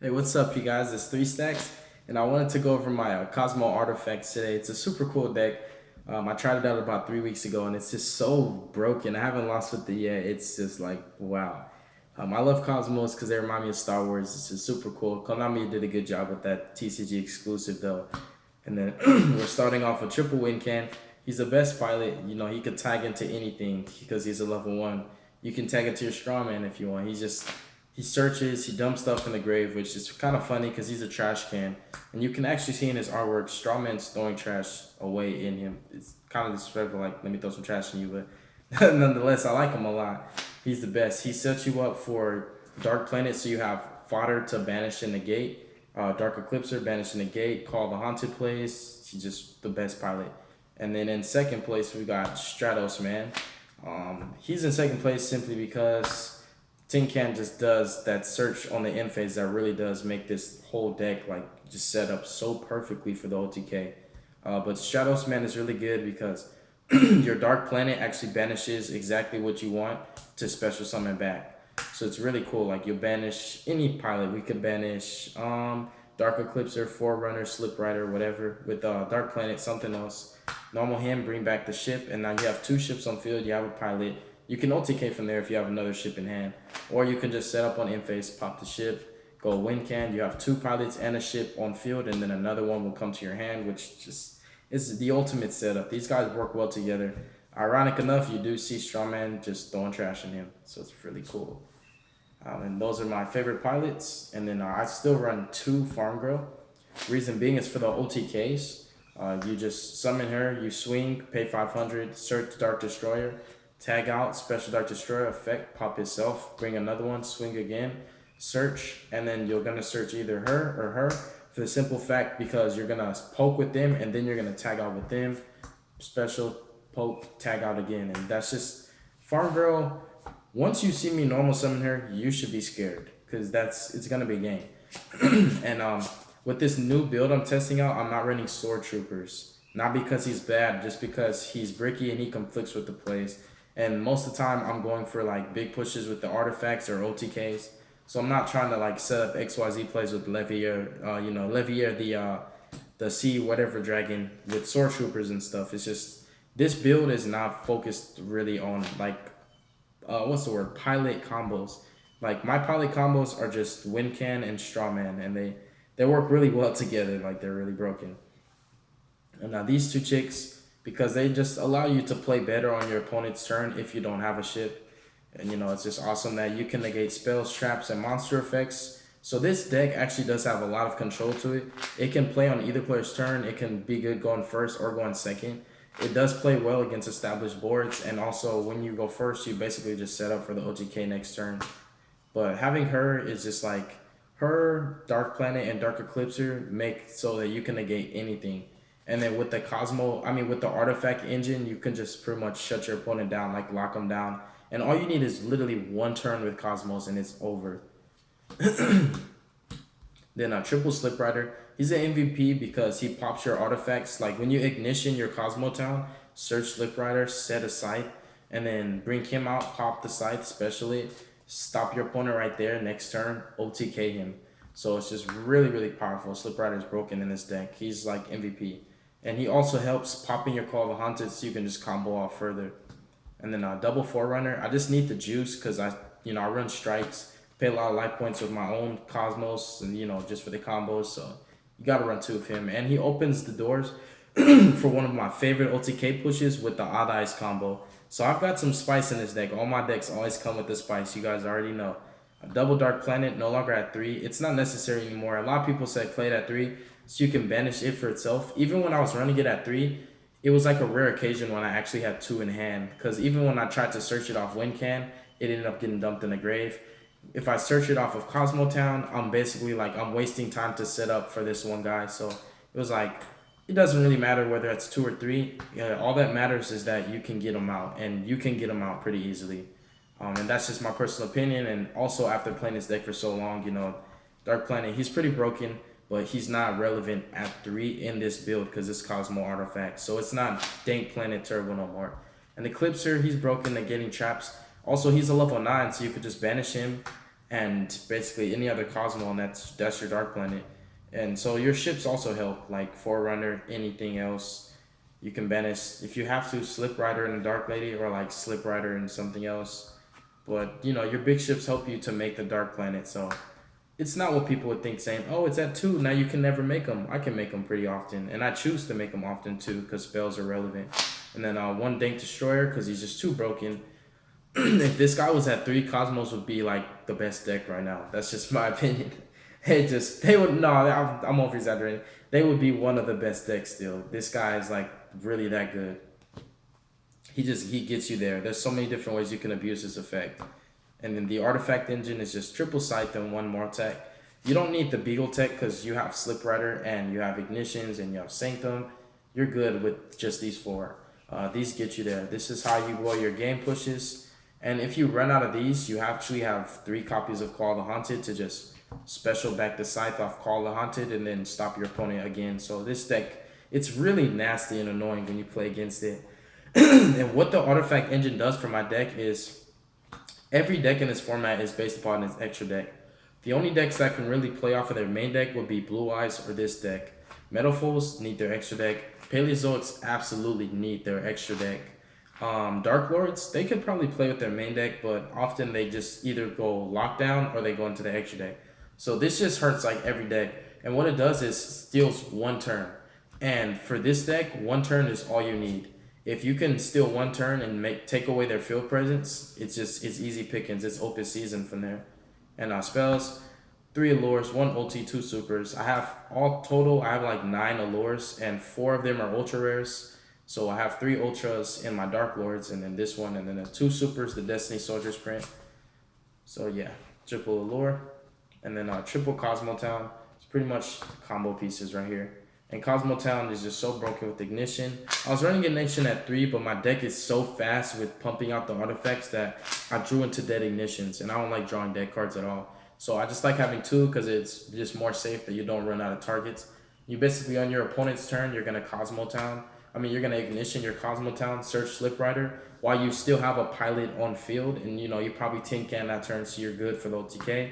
Hey, what's up, you guys? It's Three Stacks, and I wanted to go over my Kozmo artifacts today. It's a super cool deck. I tried it out about 3 weeks ago, and it's just so broken. I haven't lost with it yet. It's just like, wow. I love Cosmos because they remind me of Star Wars. It's just super cool. Konami did a good job with that TCG exclusive, though. And then we're starting off with Triple Win Can. He's the best pilot. You know, he could tag into anything because he's a level 1. You can tag into your Strawman if you want. He searches, he dumps stuff in the grave, which is kind of funny because he's a trash can. And you can actually see in his artwork, Strawman's throwing trash away in him. It's kind of disrespectful, like, let me throw some trash in you, but nonetheless, I like him a lot. He's the best. He sets you up for Dark Planet, so you have fodder to banish and negate. Dark Eclipser, banish and negate. Call the Haunted Place. He's just the best pilot. And then in second place, we got Stratos, man. He's in second place simply because Tin Can just does that search on the end phase that really does make this whole deck like just set up so perfectly for the OTK. But Stratos Man is really good because your Dark Planet actually banishes exactly what you want to special summon back. So it's really cool. Like you'll banish any pilot. We could banish Dark Eclipser, Forerunner, Slip Rider, whatever. With Dark Planet, something else. Normal hand, bring back the ship, and now you have 2 ships on field. You have a pilot. You can OTK from there if you have another ship in hand, or you can just set up on in phase, pop the ship, go win can. You have 2 pilots and a ship on field, and then another one will come to your hand, which just is the ultimate setup. These guys work well together. Ironic enough, you do see Strawman just throwing trash in him, so it's really cool. And those are my favorite pilots. And then I still run 2 Farm Girl. Reason being is for the OTKs. You just summon her, you swing, pay 500, search Dark Destroyer, tag out, special Dark Destroyer effect, pop yourself, bring another one, swing again, search, and then you're gonna search either her or her for the simple fact because you're gonna poke with them and then you're gonna tag out with them, special poke, tag out again, and that's just Farm Girl. Once you see me normal summon her, you should be scared because it's gonna be a game. And with this new build I'm testing out, I'm not running Sword Troopers. Not because he's bad, just because he's bricky and he conflicts with the plays. And most of the time, I'm going for like big pushes with the artifacts or OTKs. So I'm not trying to like set up XYZ plays with Levier, Levier the sea whatever dragon with Sword Troopers and stuff. It's just this build is not focused really on like what's the word, pilot combos. Like my pilot combos are just Wincan and Strawman, and they work really well together. Like they're really broken. And now these 2 chicks, because they just allow you to play better on your opponent's turn if you don't have a ship. And you know, it's just awesome that you can negate spells, traps, and monster effects. So this deck actually does have a lot of control to it. It can play on either player's turn. It can be good going first or going second. It does play well against established boards, and also when you go first, you basically just set up for the OTK next turn. But having her is just like her Dark Planet and Dark Eclipser make so that you can negate anything. And then with the with the artifact engine, you can just pretty much shut your opponent down, like lock them down. And all you need is literally 1 turn with Cosmos and it's over. Then Triple Slip Rider, he's an MVP because he pops your artifacts. Like when you ignition your Cosmo Town, search Slip Rider, set a scythe, and then bring him out, pop the scythe, specially, stop your opponent right there, next turn, OTK him. So it's just really, really powerful. Slip Rider is broken in this deck. He's like MVP. And he also helps popping your Call of the Haunted so you can just combo off further. And then double Forerunner. I just need the juice because I run strikes, pay a lot of life points with my own Cosmos, and just for the combos. So you got to run 2 of him, and he opens the doors for one of my favorite OTK pushes with the Odd Eyes combo. So I've got some spice in this deck. All my decks always come with the spice. You guys already know. A double Dark Planet, no longer at 3. It's not necessary anymore. A lot of people said play it at 3 so you can banish it for itself. Even when I was running it at 3, it was like a rare occasion when I actually had 2 in hand. Because even when I tried to search it off Windcan, it ended up getting dumped in the grave. If I search it off of Cosmo Town, I'm basically like, I'm wasting time to set up for this one guy. So it was like, it doesn't really matter whether it's 2 or 3. Yeah, all that matters is that you can get them out, and you can get them out pretty easily. And that's just my personal opinion. And also, after playing this deck for so long, Dark Planet, he's pretty broken, but he's not relevant at 3 in this build because it's Cosmo artifact. So it's not Dank Planet Turbo no more. And Eclipser, he's broken at getting traps. Also, he's a level 9, so you could just banish him and basically any other Cosmo, and that's your Dark Planet. And so your ships also help, like Forerunner, anything else. You can banish if you have to Slip Rider and Dark Lady, or like Slip Rider and something else. But your big ships help you to make the Dark Planet. So it's not what people would think, saying, "Oh, it's at two. Now you can never make them." I can make them pretty often, and I choose to make them often too because spells are relevant. And then one Dank Destroyer because he's just too broken. If this guy was at three, Cosmos would be like the best deck right now. That's just my opinion. They would no, I'm over exaggerating. They would be one of the best decks still. This guy is like really that good. He gets you there. There's so many different ways you can abuse his effect. And then the artifact engine is just triple sight and one more tech. You don't need the Beagle tech because you have Slip Rider and you have Ignitions and you have Sanctum. You're good with just these four. These get you there. This is how you grow your game pushes. And if you run out of these, you actually have 3 copies of Call the Haunted to just special back the Scythe off Call the Haunted and then stop your opponent again. So this deck, it's really nasty and annoying when you play against it. And what the artifact engine does for my deck is every deck in this format is based upon its extra deck. The only decks that can really play off of their main deck would be Blue Eyes or this deck. Metalfoes need their extra deck. Paleozoics absolutely need their extra deck. Dark Lords, they could probably play with their main deck, but often they just either go lockdown or they go into the extra deck. So this just hurts like every deck. And what it does is steals 1 turn. And for this deck, 1 turn is all you need. If you can steal 1 turn and take away their field presence, it's easy pickings. It's open season from there. And spells, 3 allures, 1 ulti, 2 supers. I have I have like 9 allures and 4 of them are ultra rares. So I have 3 ultras in my Dark Lords and then this one and then the 2 supers, the Destiny Soldier Sprint. So yeah, triple allure. And then triple Cosmo Town. It's pretty much combo pieces right here. And Cosmo Town is just so broken with Ignition. I was running Ignition at 3, but my deck is so fast with pumping out the artifacts that I drew into dead Ignitions. And I don't like drawing dead cards at all. So I just like having 2 because it's just more safe that you don't run out of targets. You basically, on your opponent's turn, you're going to Cosmo Town. You're going to Ignition your Cosmo Town, search Slip Rider, while you still have a pilot on field. And, you probably tin can that turn, so you're good for the OTK.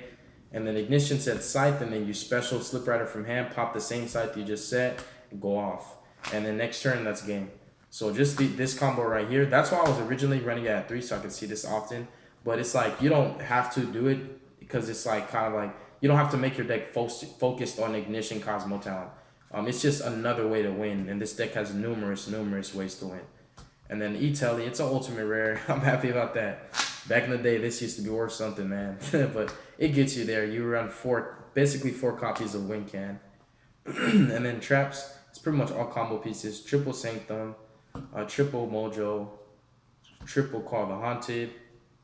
And then Ignition sets Scythe, and then you special Slip Rider from hand, pop the same Scythe you just set, and go off. And then next turn, that's game. So just this combo right here, that's why I was originally running it at 3, so I could see this often. But it's like, you don't have to do it, because it's like kind of like, you don't have to make your deck focused on Ignition Cosmo Town. It's just another way to win, and this deck has numerous ways to win. And then E-Telly, it's an ultimate rare. I'm happy about that. Back in the day, this used to be worth something, man. But it gets you there. You run basically 4 copies of Wincan. And then traps, it's pretty much all combo pieces. Triple Sanctum, triple Mojo, triple Call the Haunted,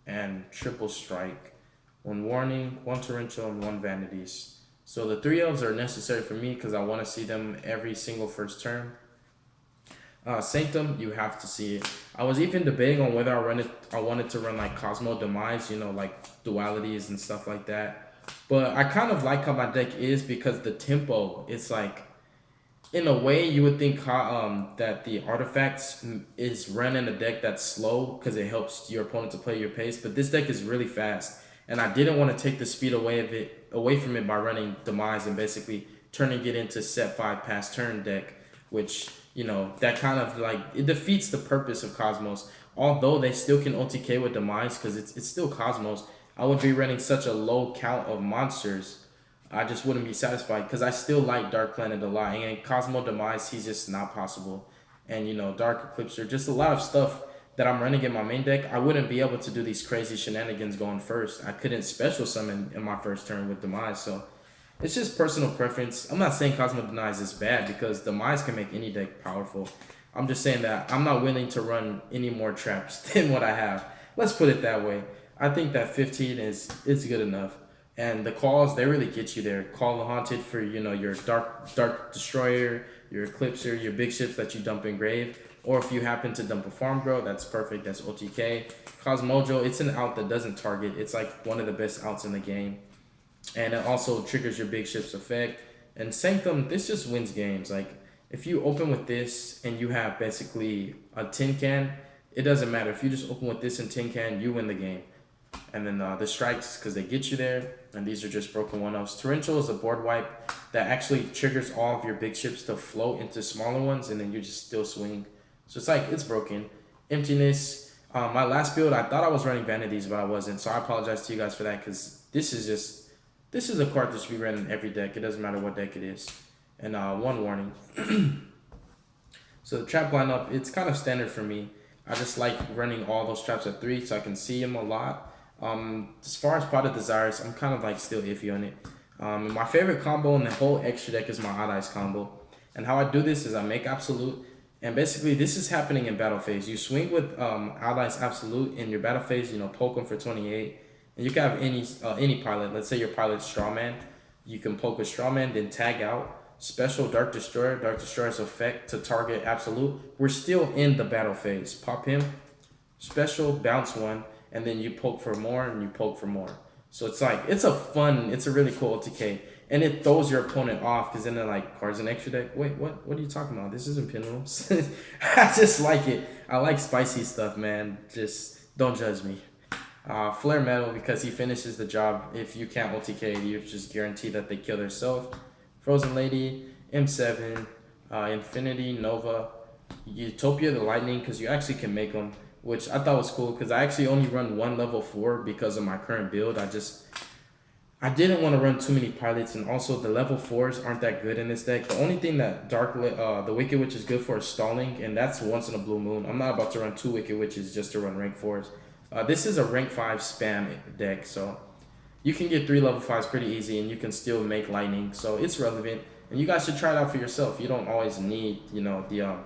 and triple Strike. 1 Warning, 1 Torrential, and 1 Vanities. So the 3 elves are necessary for me because I want to see them every single first turn. Sanctum, you have to see it. I was even debating on whether I wanted to run like Cosmo Demise, like dualities and stuff like that. But I kind of like how my deck is because the tempo, it's like, in a way, you would think that the artifacts is run in a deck that's slow because it helps your opponent to play your pace. But this deck is really fast, and I didn't want to take the speed away from it by running Demise and basically turning it into set 5 pass turn deck, which that kind of like it defeats the purpose of Cosmos. Although they still can OTK with Demise because it's still Cosmos, I would be running such a low count of monsters. I just wouldn't be satisfied because I still like Dark Planet a lot. And Cosmo Demise, he's just not possible. And Dark Eclipser, just a lot of stuff that I'm running in my main deck. I wouldn't be able to do these crazy shenanigans going first. I couldn't special summon in my first turn with Demise. So it's just personal preference. I'm not saying Cosmo Demise is bad because Demise can make any deck powerful. I'm just saying that I'm not willing to run any more traps than what I have. Let's put it that way. I think that 15 is good enough. And the calls, they really get you there. Call the Haunted for, your Dark Destroyer, your Eclipser, your big ships that you dump in Grave. Or if you happen to dump a Farm Grow, that's perfect. That's OTK. Cosmojo, it's an out that doesn't target. It's like one of the best outs in the game. And it also triggers your big ships effect. And Sanctum, this just wins games. Like, if you open with this and you have basically a tin can, it doesn't matter. If you just open with this and tin can, you win the game. And then the strikes, because they get you there. And these are just broken 1-offs. Torrential is a board wipe that actually triggers all of your big ships to float into smaller ones, and then you just still swing. So it's like, it's broken. Emptiness. My last build, I thought I was running Vanities, but I wasn't. So I apologize to you guys for that, because this is a card that should be running in every deck. It doesn't matter what deck it is. And one warning. So the trap lineup, it's kind of standard for me. I just like running all those traps at 3 so I can see them a lot. As far as Pot of Desires, I'm kind of like still iffy on it. My favorite combo in the whole extra deck is my Odd Eyes combo. And how I do this is I make Absolute. And basically this is happening in battle phase. You swing with Odd Eyes Absolute in your battle phase, you know, poke them for 28. And you can have any pilot. Let's say your pilot's Strawman. You can poke with Strawman, then tag out. Special Dark Destroyer. Dark Destroyer's effect to target Absolute. We're still in the battle phase. Pop him. Special, bounce one. And then you poke for more and you poke for more. So it's like, it's a really cool OTK. And it throws your opponent off because then they're like, cards in extra deck. Wait, what are you talking about? This isn't Pendulums. I just like it. I like spicy stuff, man. Just don't judge me. Flare Metal, because he finishes the job. If you can't OTK, you just guarantee that they kill themselves. Frozen Lady, M7, Infinity, Nova, Utopia the Lightning, because you actually can make them, which I thought was cool, because I actually only run one level 4 because of my current build. I didn't want to run too many pilots, and also the level 4s aren't that good in this deck. The only thing that the Wicked Witch is good for is stalling, and that's once in a blue moon. I'm not about to run 2 Wicked Witches just to run rank 4s. This is a rank 5 spam deck, so you can get 3 level 5s pretty easy, and you can still make lightning, so it's relevant. And you guys should try it out for yourself. You don't always need, you know, the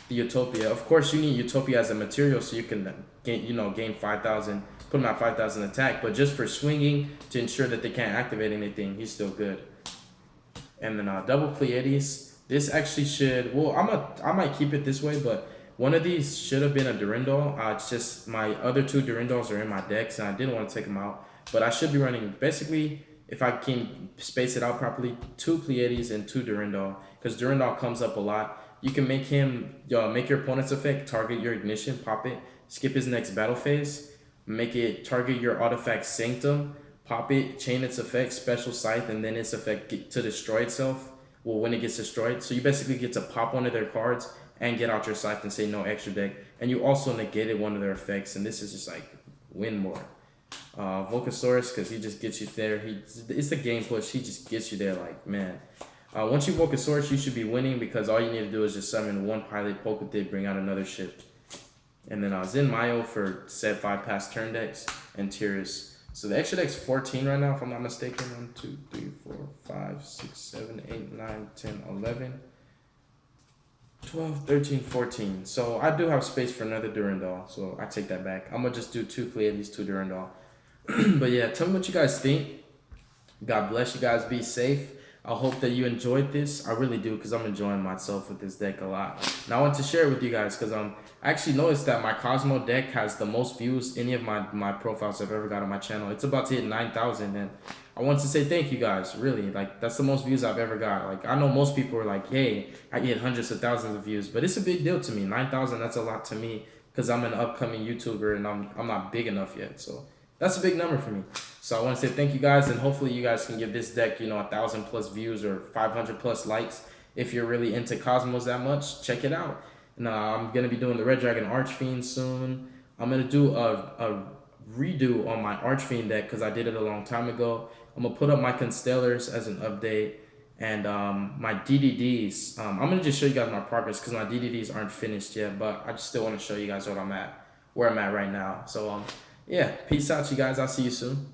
Utopia. Of course, you need Utopia as a material so you can gain 5,000, put him at 5,000 attack. But just for swinging to ensure that they can't activate anything, he's still good. And then double Pleiades. This actually should, well, I might keep it this way, but one of these should have been a Durandal. It's just my other 2 Durandals are in my decks, and I didn't want to take them out. But I should be running, basically, if I can space it out properly, 2 Pleiades and 2 Durandal. Because Durandal comes up a lot. You can make him, make your opponent's effect, target your Ignition, pop it, skip his next battle phase, make it target your artifact Sanctum, pop it, chain its effect, Special Scythe, and then its effect get to destroy itself. Well, when it gets destroyed. So you basically get to pop one of their cards and get out your Scythe and say no extra deck. And you also negated one of their effects, and this is just like, win more. Volcasaurus, because he just gets you there. It's the game push. He just gets you there like, man. Once you Volcasaurus, you should be winning, because all you need to do is just summon 1 pilot, poke with it, bring out another ship. And then Zen Mayo for set 5 past turn decks, and Tyrus. So the extra deck's 14 right now, if I'm not mistaken. 1, 2, 3, 4, 5, 6, 7, 8, 9, 10, 11, 12, 13, 14. So I do have space for another Durandal, so I take that back. I'm going to just do 2 Pleiades, 2 Durandal. But yeah, tell me what you guys think. God bless you guys. Be safe. I hope that you enjoyed this. I really do, because I'm enjoying myself with this deck a lot. And I want to share it with you guys because I actually noticed that my Kozmo deck has the most views any of my profiles I've ever got on my channel. It's about to hit 9,000, and I want to say thank you guys. Really, like, that's the most views I've ever got. Like, I know most people are like, hey, I get hundreds of thousands of views, but it's a big deal to me. 9,000, that's a lot to me, because I'm an upcoming YouTuber and I'm not big enough yet. So that's a big number for me. So I want to say thank you guys, and hopefully you guys can give this deck, 1,000+ views or 500+ likes. If you're really into Cosmos that much, check it out. And I'm going to be doing the Red Dragon Archfiend soon. I'm going to do a redo on my Archfiend deck because I did it a long time ago. I'm going to put up my Constellars as an update, and my DDDs. I'm going to just show you guys my progress because my DDDs aren't finished yet, but I just still want to show you guys where I'm at right now. So yeah, peace out, you guys. I'll see you soon.